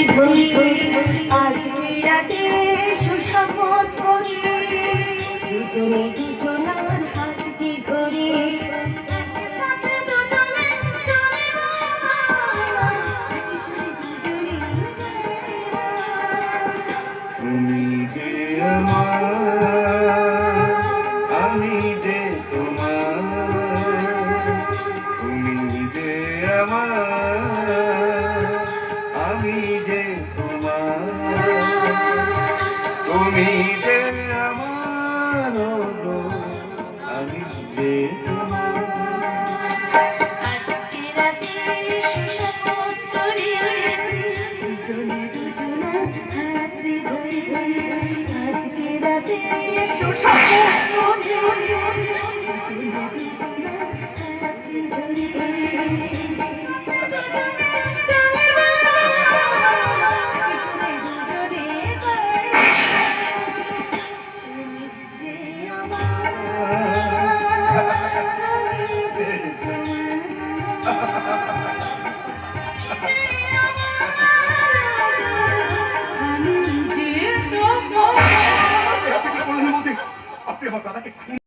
ধরি আজকে রাতে সুশপথ করি দুজনে দুজনার হাতটি ধরি তুমি যে আমার আমি যে তোমার তুমি যে আমার আমি যে তোমার তুমি যে আমার গো আমি যে তোমার আজকে রাতে সুশপথ করি দুজনে দুজনার হাতটি ধরি আজকে রাতে সুশপথ করি দুজনে দুজনার হাতটি ধরি আপনি আমার দাদাকে